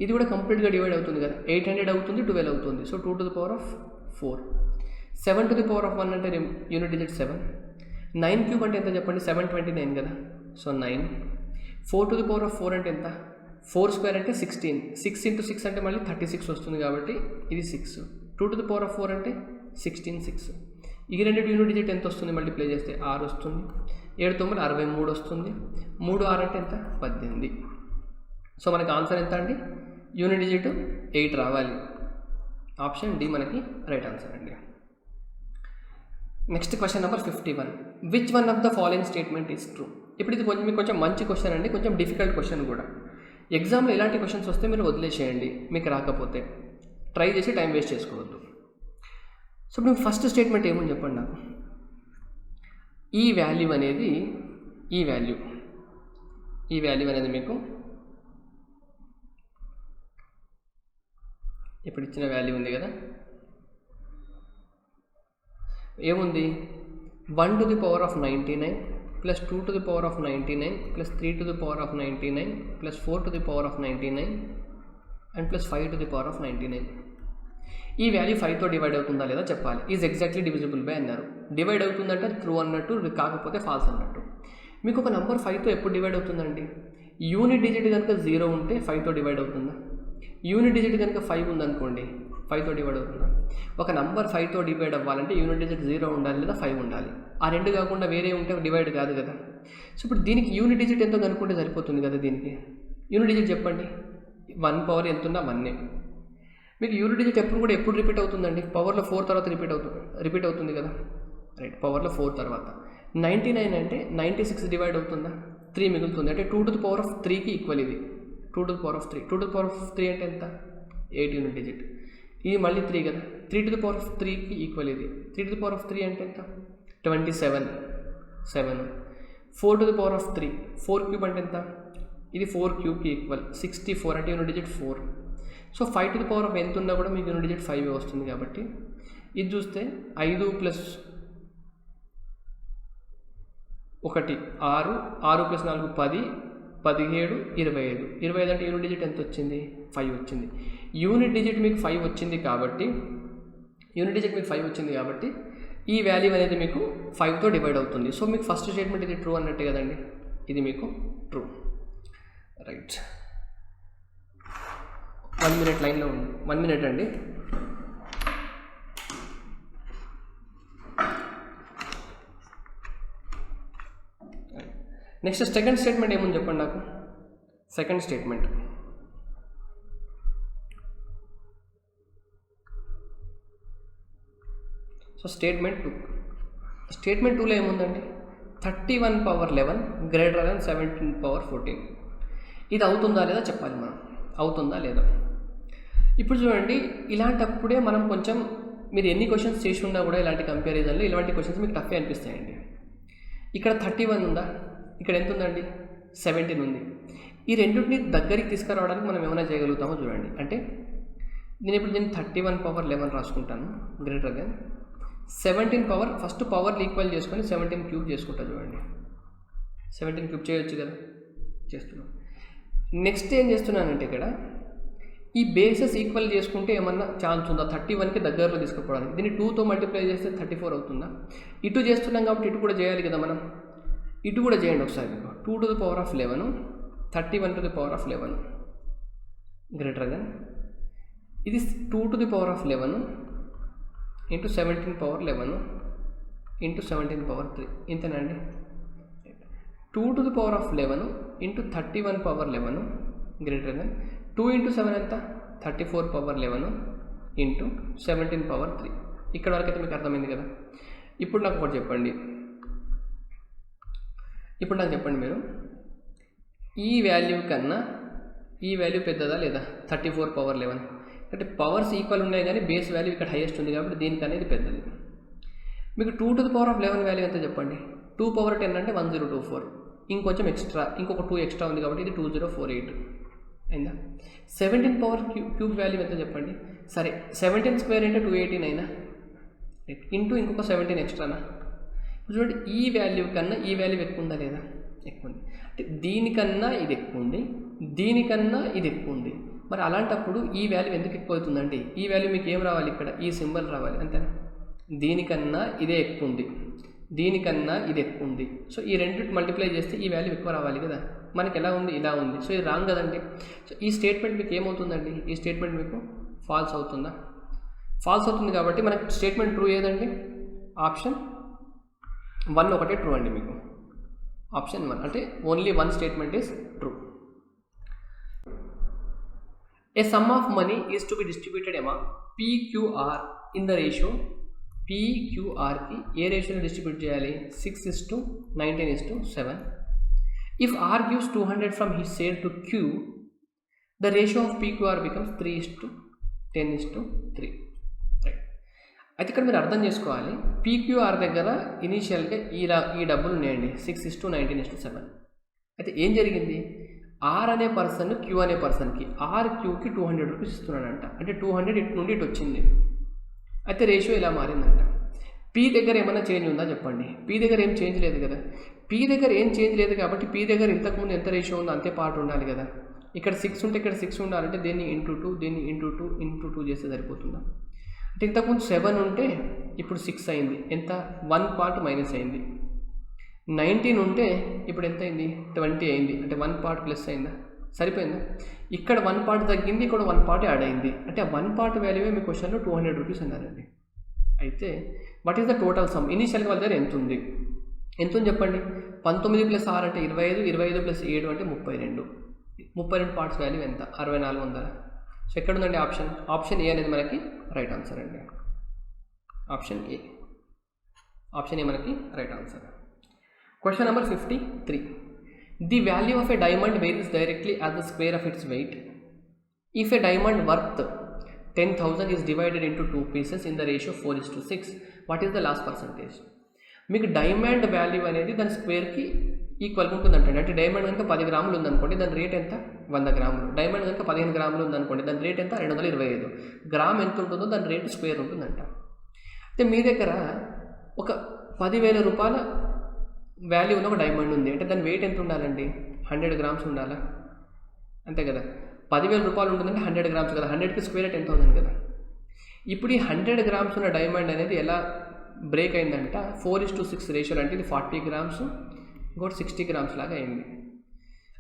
ఇది కూడా కంప్లీట్గా డివైడ్ అవుతుంది కదా, 800 అవుతుంది, 12 అవుతుంది, సో 2^4. 7^1 అంటే యూనిట్ డిజిట్ 7. 9³ అంటే ఎంత చెప్పండి? 729 కదా, సో 9. 4^4 అంటే ఎంత? 4² అంటే 16. 6 × 6 అంటే మళ్ళీ 36 వస్తుంది కాబట్టి ఇది 6. 2^4 అంటే 16 6. ఈ రెండు యూనిట్ డిజిట్ ఎంత వస్తుంది? మల్టిప్లై చేస్తే 6 వస్తుంది. 7 9 63 వస్తుంది. 3 6 అంటే ఎంత? 18. సో మనకి ఆన్సర్ ఎంత అండి? యూనిట్ డిజిట్ 8 రావాలి. ఆప్షన్ డి మనకి రైట్ ఆన్సర్ అండి. Next question number 51. Which one of the following statement is true? ఇప్పుడు ఇది మీకు కొంచెం మంచి క్వశ్చన్ అండి, కొంచెం డిఫికల్ట్ క్వశ్చన్ కూడా. ఎగ్జామ్లో ఇలాంటి క్వశ్చన్స్ వస్తే మీరు వదిలేసేయండి, మీకు రాకపోతే ట్రై చేసి టైం వేస్ట్ చేసుకోవద్దు. సో ఇప్పుడు ఫస్ట్ స్టేట్మెంట్ ఏమని చెప్పండి నాకు. ఈ వాల్యూ అనేది మీకు ఇప్పుడు ఇచ్చిన వాల్యూ ఉంది కదా, ఏముంది 1 to the power of 99 plus 2 to the power of 99 plus 3 to the power of 99 plus 4 to the power of 99 and plus 5 to the power of 99. ఈ వాల్యూ 5తో డివైడ్ అవుతుందా లేదా చెప్పాలి. ఈజ్ ఎగ్జాక్ట్లీ డివిజిబుల్ బై అన్నారు. Divide అవుతుందంటే true అన్నట్టు, కాకపోతే falls అన్నట్టు. మీకు ఒక నెంబర్ 5తో ఎప్పుడు డివైడ్ అవుతుందండి? యూనిట్ డిజిట్ కనుక 0 ఉంటే 5తో డివైడ్ అవుతుందా? యూనిట్ డిజిట్ కనుక 5 ఉందనుకోండి 5తో డివైడ్ అవుతుందా? ఒక నెంబర్ 5తో డివైడ్ అవ్వాలంటే యూనిట్ డిజిట్ 0 ఉండాలి లేదా 5 ఉండాలి. ఆ రెండు కాకుండా వేరే ఉంటే డివైడ్ కాదు కదా. సో ఇప్పుడు దీనికి యూనిట్ డిజిట్ ఎంతో కనుక్కుంటే సరిపోతుంది కదా. దీనికి యూనిట్ డిజిట్ చెప్పండి. 1 పవర్ ఎంత ఉన్నా 1. మీకు యూనిట్ డిజిట్ ఎప్పుడు రిపీట్ అవుతుందండి? పవర్లో 4 తర్వాత రిపీట్ అవుతుంది కదా. రైట్, పవర్లో 4 తర్వాత 99 అంటే 96 డివైడ్ అవుతుందా? 3 మిగులుతుంది. అంటే 2 to the power of 3కి ఈక్వల్ ఇది. 2 to the power of 3. 2 to the power of 3 అంటే ఎంత? 8 యూనిట్ డిజిట్. ఇది మళ్ళీ 3 కదా. 3 to the power of 3కి ఈక్వల్ ఇది. 3 to the power of 3 అంటే ఎంత? 27. 7. 4 to the power of 3. 4 cube అంటే ఎంత? ఇది 4 క్యూబ్కి ఈక్వల్ 64 అంటే unit digit 4. So 5 to the power of ఎంత ఉన్నా కూడా మీకు యూనిట్ డిజిట్ 5 వస్తుంది. కాబట్టి ఇది చూస్తే 5 ప్లస్ 1 6, 6 ప్లస్ 4 10, 17, 25. 25 అంటే యూనిట్ డిజిట్ ఎంత వచ్చింది? 5 వచ్చింది. యూనిట్ డిజిట్ మీకు 5 వచ్చింది కాబట్టి ఈ వాల్యూ అనేది మీకు 5తో డివైడ్ అవుతుంది. సో మీకు ఫస్ట్ స్టేట్మెంట్ ఇది ట్రూ అన్నట్టే కదండి. ఇది మీకు ట్రూ. రైట్, 1 minute లైన్లో ఉంది. 1 minute అండి. నెక్స్ట్ సెకండ్ స్టేట్మెంట్ ఏముంది చెప్పండి నాకు. సెకండ్ స్టేట్మెంట్ సో స్టేట్మెంట్ 2లో ఏముందండి? 31 power 11 గ్రేటర్ దాన్ 17 power 14. ఇది అవుతుందా లేదా చెప్పాలి మనం. అవుతుందా లేదా? ఇప్పుడు చూడండి, ఇలాంటప్పుడే మనం కొంచెం మీరు ఎన్ని క్వశ్చన్స్ చేసి ఉన్నా కూడా ఇలాంటి కంపారిజన్లో ఇలాంటి క్వశ్చన్స్ మీకు టఫే అనిపిస్తాయండి. ఇక్కడ 31 ఉందా? ఇక్కడ ఎంత ఉందండి? 17 ఉంది. ఈ రెండింటిని దగ్గరికి తీసుకురావడానికి మనం ఏమైనా చేయగలుగుతామో చూడండి. అంటే నేను ఇప్పుడు 31 power 11 రాసుకుంటాను గ్రేటర్ దెన్ 17 పవర్. ఫస్ట్ పవర్లు ఈక్వల్ చేసుకొని 17 క్యూబ్ చేసుకుంటా చూడండి. 17 క్యూబ్ చేయొచ్చు కదా, చేస్తున్నాను. నెక్స్ట్ ఏం చేస్తున్నానంటే ఇక్కడ ఈ బేసెస్ ఈక్వల్ చేసుకుంటే ఏమన్నా ఛాన్స్ ఉందా 31కి దగ్గరలో తీసుకుపోవడానికి? దీన్ని 2తో మల్టిప్లై చేస్తే 34 అవుతుందా? ఇటు చేస్తున్నాం కాబట్టి ఇటు కూడా చేయాలి కదా మనం. ఇటు కూడా చేయండి ఒకసారి. 2 to the power of 11, 31 to the power of 11 greater than ఇది 2 to the power of 11 into 17 power 11 into 17 power 3. ఇంతేనండి. 2 to the power of 11 into 31 power 11 greater than 2 into 7 ఎంత? 34 power 11 ఇంటూ 17 power 3. ఇక్కడ వరకు అయితే మీకు అర్థమైంది కదా. ఇప్పుడు నాకు ఒకటి చెప్పండి. మీరు ఈ వాల్యూ కన్నా ఈ వాల్యూ పెద్దదా లేదా? 34 power 11. అంటే పవర్స్ ఈక్వల్ ఉన్నాయి కానీ బేస్ వాల్యూ ఇక్కడ హైయెస్ట్ ఉంది కాబట్టి దీనికి అనేది పెద్దది. మీకు 2 to the power of 11 value ఎంత చెప్పండి? 2 power 10 అంటే 1024. ఇంకొంచెం ఎక్స్ట్రా, ఇంకొక 2 ఎక్స్ట్రా ఉంది కాబట్టి ఇది 2048 అయిందా? 17 పవర్ క్యూబ్ వాల్యూ ఎంత చెప్పండి? సరే, 17 స్క్వేర్ అంటే 289 ఇంటూ ఇంకొక 17 ఎక్స్ట్రానా? చూడండి, ఈ వాల్యూ కన్నా ఈ వాల్యూ ఎక్కువ ఉందా లేదా? ఎక్కువ ఉంది. అంటే దీనికన్నా ఇది ఎక్కువ ఉంది, దీనికన్నా ఇది ఎక్కువ ఉంది. మరి అలాంటప్పుడు ఈ వాల్యూ ఎందుకు ఎక్కువ అవుతుందండి? ఈ వాల్యూ మీకు ఏం రావాలి? ఇక్కడ ఈ సింబల్ రావాలి, అంతేనా? దీనికన్నా ఇదే ఎక్కువ ఉంది, దీనికన్నా ఇది ఎక్కువ ఉంది. సో ఈ రెండు మల్టిప్లై చేస్తే ఈ వాల్యూ ఎక్కువ రావాలి కదా. మనకి ఎలా ఉంది? ఇలా ఉంది. సో ఇది రాంగ్ కదండి. సో ఈ స్టేట్మెంట్ మీకు ఏమవుతుందండి? ఈ స్టేట్మెంట్ మీకు ఫాల్స్ అవుతుందా? ఫాల్స్ అవుతుంది. కాబట్టి మనకి స్టేట్మెంట్ ట్రూ ఏదండి? ఆప్షన్ 1 ఒకటే ట్రూ అండి. మీకు ఆప్షన్ 1 అంటే only 1 statement is true. A sum of money is to be distributed among PQR in the ratio PQRకి ఏ రేషియోలో డిస్ట్రిబ్యూట్ చేయాలి? 6:19:7. If R gives 200 from his share to Q, the ratio of PQR becomes 3:10:3. Right. అయితే ఇక్కడ మీరు అర్థం చేసుకోవాలి, PQR దగ్గర ఇనీషియల్గా ఈ డబ్బులు ఉన్నాయండి 6:19:7. అయితే ఏం జరిగింది? ఆర్ అనే పర్సన్ క్యూ అనే పర్సన్కి క్యూకి 200 రూపీస్ ఇస్తున్నాడంట. అంటే 200 ఇటు నుండి ఇటు వచ్చింది. అయితే రేషియో ఇలా మారిందంట. పీ దగ్గర ఏమైనా చేంజ్ ఉందా చెప్పండి? పీ దగ్గర ఏం చేంజ్ లేదు కదా. పీ దగ్గర ఏం చేంజ్ లేదు కాబట్టి పీ దగ్గర ఇంతకుముందు ఎంత రేషియో ఉందో అంతే పార్ట్ ఉండాలి కదా. ఇక్కడ 6 ఉంటే ఇక్కడ 6 ఉండాలంటే దీన్ని × 2 చేస్తే సరిపోతుందా? అంటే ఇంతకుముందు 7 ఉంటే ఇప్పుడు 6 అయింది. ఎంత? 1 పార్ట్ మైనస్ అయింది. 19 ఉంటే ఇప్పుడు ఎంత అయింది? 20 అయింది. అంటే 1 పార్ట్ ప్లస్ అయిందా? సరిపోయిందా? ఇక్కడ 1 పార్ట్ తగ్గింది, ఇక్కడ 1 పార్ట్ యాడ్ అయింది. అంటే ఆ 1 పార్ట్ వాల్యూవే మీ క్వశ్చన్లో 200 రూపీస్ అన్నారండి. అయితే what is the total some? ఇనీషియల్గా వాళ్ళ దగ్గర ఎంత ఉంది చెప్పండి. 19 + 6 అంటే 25, 25 + 7 అంటే 32. 32 పార్ట్స్ వాల్యూ ఎంత? 6400. సో ఎక్కడ ఉందండి ఆప్షన్ ఏ అనేది మనకి రైట్ ఆన్సర్ అండి. ఆప్షన్ ఏ మనకి right answer. Question number 53. The value of a diamond varies directly as the square of its weight. If a diamond worth 10,000 is divided into 2 pieces in the ratio 4:6, what is the last percentage? మీకు diamond value అనేది దాని స్క్వేర్కి ఈక్వల్గా ఉంటుందంటే, అంటే diamond కనుక 10 గ్రాములు ఉందనుకోండి, దాని రేట్ ఎంత? 100 గ్రాములు. డైమండ్ కనుక 15 గ్రాములు ఉందనుకోండి, దాని రేట్ ఎంత? 225. గ్రామ్ ఎంత ఉంటుందో దాని రేటు స్క్వేర్ ఉంటుందంట. అయితే మీ దగ్గర ఒక 10,000 రూపాయల వాల్యూ ఉన్న ఒక డైమండ్ ఉంది అంటే దాని వెయిట్ ఎంత ఉండాలండి? 100 గ్రామ్స్ ఉండాలా? అంతే కదా. 10,000 రూపాయలు ఉంటుందంటే 100 గ్రామ్స్ కదా. 100కి స్క్వేర్ 10,000 కదా. ఇప్పుడు ఈ 100 గ్రామ్స్ ఉన్న డైమండ్ అనేది ఎలా బ్రేక్ అయిందంట? 4:6 రేషియోలో. అంటే ఇది 40 గ్రామ్స్, ఇంకోటి 60 గ్రామ్స్ లాగా అయింది.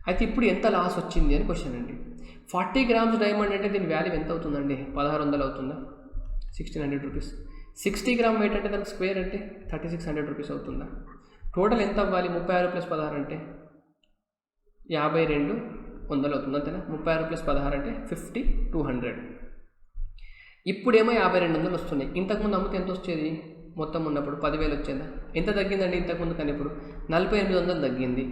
అయితే ఇప్పుడు ఎంత లాస్ వచ్చింది అని క్వశ్చన్ అండి. 40 గ్రామ్స్ డైమండ్ అంటే దీని వాల్యూ ఎంత అవుతుందండి? 1600 అవుతుందా? 1600 రూపీస్. 60 గ్రామ్ వెయిట్ అంటే దానికి స్క్వేర్ అంటే 3600 రూపీస్ అవుతుందా? టోటల్ ఎంత అవ్వాలి? 36 + 16 అంటే 5200 అవుతుంది అంతేనా? 36 + 16 అంటే 5200. ఇప్పుడేమో 5200 వస్తున్నాయి. ఇంతకుముందు అమ్మితే ఎంత వచ్చేది? మొత్తం ఉన్నప్పుడు 10,000 వచ్చేదా? ఎంత తగ్గిందండి ఇంతకుముందు కానీ ఇప్పుడు? 4800 తగ్గింది.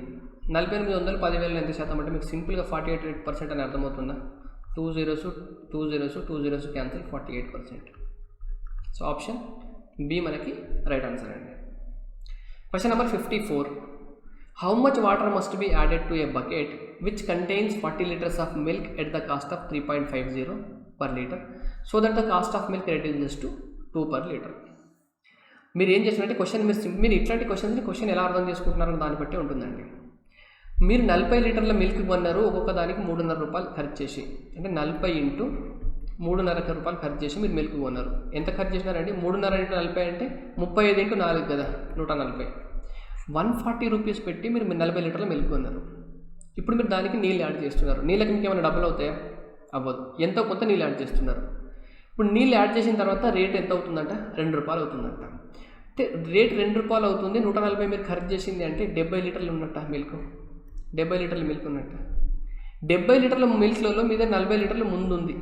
4800 10,000 ఎంత శాతం అంటే మీకు సింపుల్గా 48% అని అర్థమవుతుందా? 2 zeros cancel, 48%. So option B మనకి రైట్ ఆన్సర్ అండి. Question number 54. How much water must be added to a bucket which contains 40 liters of milk at the cost of 3.50 per liter so that the cost of milk reduces to 2 per liter? మీరు ఏం చేసినట్టే మీరు ఇట్లాంటి question ఎలా అర్థం చేసుకుంటున్నారో దాన్ని బట్టి ఉంటుందండి. మీరు 40 లీటర్ల మిల్క్ కొన్నారు, ఒక్కొక్క దానికి 3.5 రూపాయలు ఖర్చు చేసి, అంటే 40 × 3.5 రూపాయలు ఖర్చు చేసి మీరు మిల్క్ కొన్నారు. ఎంత ఖర్చు చేసినారండి? 3.5 × 40 అంటే 35 × 4 కదా, 140. 140 రూపీస్ పెట్టి మీరు 40 లీటర్ల మిల్క్ కొన్నారు. ఇప్పుడు మీరు దానికి నీళ్ళు యాడ్ చేస్తున్నారు. నీళ్ళకి మీకు ఏమైనా డబ్బులు అవుతాయా? అవ్వదు. ఎంతో కొంత నీళ్ళు యాడ్ చేస్తున్నారు. ఇప్పుడు నీళ్ళు యాడ్ చేసిన తర్వాత రేట్ ఎంత అవుతుందంట? 2 రూపాయలు అవుతుందంట. అంటే రేట్ 2 రూపాయలు అవుతుంది. 140 మీరు ఖర్చు చేసింది అంటే 70 లీటర్లు ఉన్నట్ట మిల్క్. 70 లీటర్ల మిల్క్ ఉన్నట్ట. 70 లీటర్ల మిల్క్లలో మీద 40 లీటర్లు ముందు ఉంది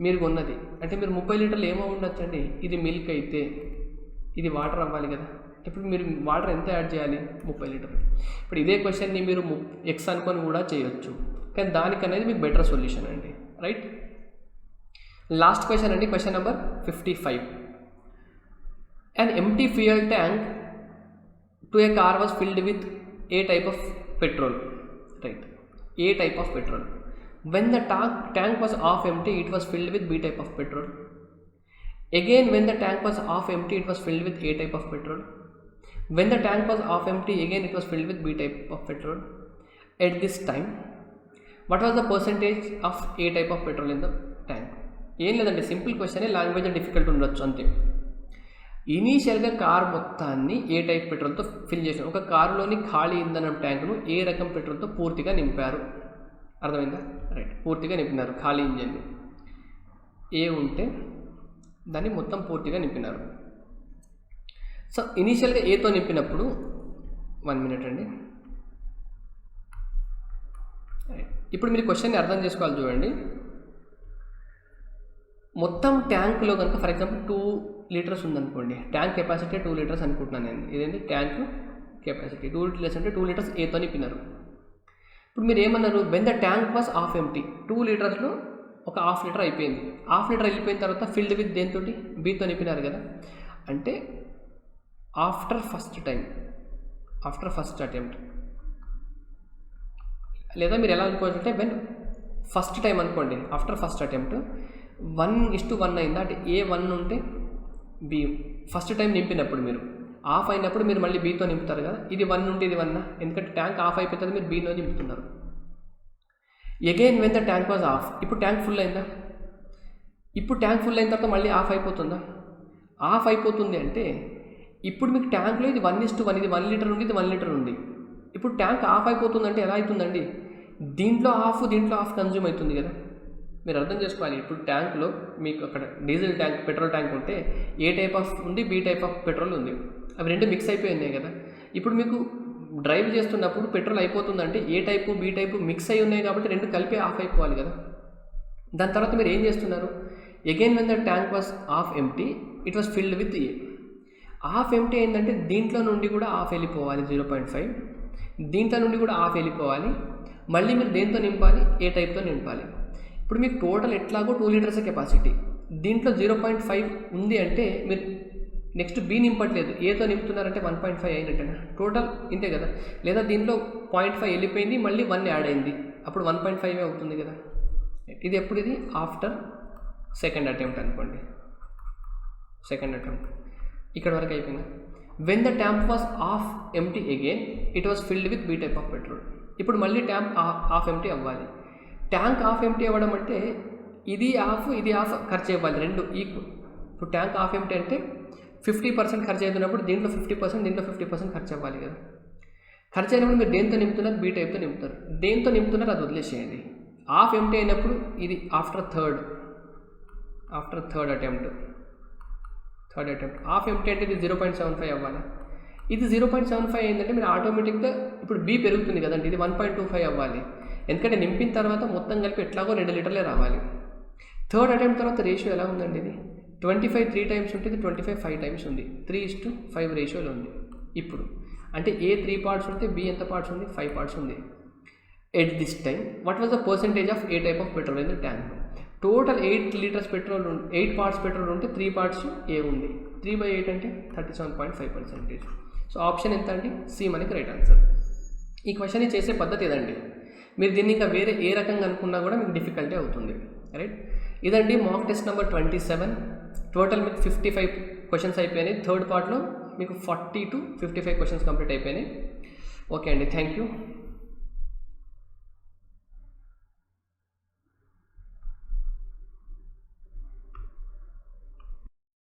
మీరు కొన్నది. అంటే మీరు 30 లీటర్లు ఏమో ఉండొచ్చండి. ఇది మిల్క్ అయితే ఇది వాటర్ అవ్వాలి కదా. ఇప్పుడు మీరు వాటర్ ఎంత యాడ్ చేయాలి? 30 లీటర్లు. ఇప్పుడు ఇదే క్వశ్చన్ని మీరు ఎక్స్ అనుకొని కూడా చేయొచ్చు, కానీ దానికనేది మీకు బెటర్ సొల్యూషన్ అండి. రైట్. లాస్ట్ క్వశ్చన్ అండి, question number 55. An empty fuel tank to a car was filled with A type of petrol. Right. A type of petrol. When the tank was half empty, it was filled with B type of petrol. Again, when the tank was half empty, it was filled with A type of petrol. When the tank was half empty, again it was filled with B type of petrol. At this time, what was the percentage of A type of petrol in the tank? ఏం లేదండి, simple క్వశ్చనే, language difficult ఉండొచ్చు అంతే. ఇనీషియల్గా car మొత్తాన్ని ఏ type పెట్రోల్తో fill చేశారు. ఒక కారులోని ఖాళీ ఇంధనం ట్యాంకును ఏ రకం పెట్రోల్తో పూర్తిగా నింపారు. అర్థమైందా? రైట్. పూర్తిగా నింపినారు ఖాళీ ఇంజన్ని. ఏ ఉంటే దాన్ని మొత్తం పూర్తిగా నింపినారు. సో ఇనీషియల్గా ఏతో నింపినప్పుడు 1 minute అండి. ఇప్పుడు మీరు క్వశ్చన్ని అర్థం చేసుకోవాలి చూడండి. మొత్తం ట్యాంక్లో కనుక ఫర్ ఎగ్జాంపుల్ 2 లీటర్స్ ఉందనుకోండి, ట్యాంక్ కెపాసిటీ 2 లీటర్స్ అనుకుంటున్నాను నేను. ఇదేంటి ట్యాంక్ కెపాసిటీ 2 లీటర్స్ అంటే 2 లీటర్స్ ఏతో నింపినారు. ఇప్పుడు మీరు ఏమన్నారు, when the tank was half empty, 2 లీటర్స్లో ఒక హాఫ్ లీటర్ అయిపోయింది. హాఫ్ లీటర్ వెళ్ళిపోయిన తర్వాత ఫిల్డ్ విత్ దేంతో, బీతో నింపినారు కదా. అంటే ఆఫ్టర్ ఫస్ట్ అటెంప్ట్, లేదా మీరు ఎలా అనుకోవచ్చు అంటే వెన్ ఫస్ట్ టైం అనుకోండి, ఆఫ్టర్ ఫస్ట్ అటెంప్ట్ 1:1 అయిందా అంటే ఏ 1 ఉంటే బి ఫస్ట్ టైం నింపినప్పుడు మీరు ఆఫ్ అయినప్పుడు మీరు మళ్ళీ బీతో నింపుతారు కదా. ఇది 1 ఉంటే ఇది 1, ఎందుకంటే ట్యాంక్ ఆఫ్ అయిపోతుంది, మీరు బీలో నింపుతున్నారు. Again when the tank was half, ఇప్పుడు ట్యాంక్ ఫుల్ అయిందా, ఇప్పుడు ట్యాంక్ ఫుల్ అయిన తర్వాత మళ్ళీ ఆఫ్ అయిపోతుందా, ఆఫ్ అయిపోతుంది అంటే ఇప్పుడు మీకు ట్యాంక్లో ఇది 1:1, ఇది 1 లీటర్ ఉంది, ఇది 1 లీటర్ ఉంది. ఇప్పుడు ట్యాంక్ ఆఫ్ అయిపోతుందంటే ఎలా అవుతుందండి, దీంట్లో హాఫ్ కన్జ్యూమ్ అవుతుంది కదా. మీరు అర్థం చేసుకోవాలి. ఇప్పుడు ట్యాంక్లో మీకు అక్కడ డీజిల్ ట్యాంక్, పెట్రోల్ ట్యాంక్ ఉంటే ఏ టైప్ ఆఫ్ ఉంది, బి టైప్ ఆఫ్ పెట్రోల్ ఉంది, అవి రెండు మిక్స్ అయిపోయి ఉన్నాయి కదా. ఇప్పుడు మీకు డ్రైవ్ చేస్తున్నప్పుడు పెట్రోల్ అయిపోతుందంటే ఏ టైపు బి టైపు మిక్స్ అయి ఉన్నాయి కాబట్టి రెండు కలిపి ఆఫ్ అయిపోవాలి కదా. దాని తర్వాత మీరు ఏం చేస్తున్నారు, again when the tank was half empty it was filled with a. Half empty అయిందంటే దీంట్లో నుండి కూడా హాఫ్ వెళ్ళిపోవాలి 0.5, దీంట్లో నుండి కూడా హాఫ్ వెళ్ళిపోవాలి, మళ్ళీ మీరు దేంతో నింపాలి, ఏ టైప్తో నింపాలి. ఇప్పుడు మీకు టోటల్ ఎట్లాగో 2 లీటర్స్ కెపాసిటీ, దీంట్లో 0.5 ఉంది అంటే మీరు నెక్స్ట్ బి నింపట్లేదు, ఏతో నింపుతున్నారంటే 1.5 అయినట్టేనా, టోటల్ ఇంతే కదా. లేదా దీంట్లో 0.5 వెళ్ళిపోయింది, మళ్ళీ 1 యాడ్ అయింది, అప్పుడు 1.5 అవుతుంది కదా. ఇది ఎప్పుడు, ఇది ఆఫ్టర్ సెకండ్ అటెంప్ట్ అనుకోండి, సెకండ్ అటెంప్ట్ ఇక్కడ వరకు అయిపోయింది. When the tank was half empty again it was filled with B type of petrol. ఇప్పుడు మళ్ళీ ట్యాంక్ హాఫ్ ఎంటీ అవ్వాలి. ట్యాంక్ హాఫ్ ఎంటీ అవ్వడం అంటే ఇది హాఫ్ ఇది హాఫ్ ఖర్చు అవ్వాలి, రెండు ఈక్వల్. ఇప్పుడు ట్యాంక్ హాఫ్ ఎంటీ అంటే 50% ఖర్చు అవుతున్నప్పుడు దీంట్లో 50%, దీంట్లో 50% ఖర్చు అవ్వాలి కదా. ఖర్చు అయినప్పుడు మీరు దేంతో నింపుతున్నారు, బీ టైప్తో నింపుతారు. దేంతో నింపుతున్నారు అది వదిలేసేయండి. హాఫ్ ఎంటీ అయినప్పుడు ఇది after third attempt half empty అంటే ఇది 0.75 అవ్వాలి. ఇది 0.75 అయిందంటే మీరు ఆటోమేటిక్గా ఇప్పుడు బీ పెరుగుతుంది కదండి, ఇది 1.25 అవ్వాలి. ఎందుకంటే నింపిన తర్వాత మొత్తం కలిపి ఎట్లాగో 2 లీటర్లే రావాలి. థర్డ్ అటెంప్ట్ తర్వాత రేషియో ఎలా ఉందండి, ఇది 25 3 టైమ్స్ ఉంటుంది, 25 5 టైమ్స్ ఉంది, 3:5 రేషియోలో ఉంది. ఇప్పుడు అంటే ఏ 3 పార్ట్స్ ఉంటే బి ఎంత పార్ట్స్ ఉంది, 5 పార్ట్స్ ఉంది. At this time what was the percentage of A type of petrol in the tank. Total 8 litres petrol 8 parts petrol ఉంటే 3 పార్ట్స్ ఏ ఉంది, 3/8 అంటే 37.5%. సో ఆప్షన్ ఎంత అండి, సి మనకి రైట్ ఆన్సర్. ఈ క్వశ్చన్ చేసే పద్ధతి ఇదండి. మీరు దీన్ని ఇంకా వేరే ఏ రకంగా అనుకున్నా కూడా మీకు డిఫికల్టీ అవుతుంది, రైట్. ఇదండి మాక్ టెస్ట్ నెంబర్ 27. టోటల్ మీకు 55 క్వశ్చన్స్ అయిపోయినాయి. థర్డ్ పార్ట్లో మీకు 40 to 55 క్వశ్చన్స్ కంప్లీట్ అయిపోయినాయి. ఓకే అండి, థ్యాంక్ యూ.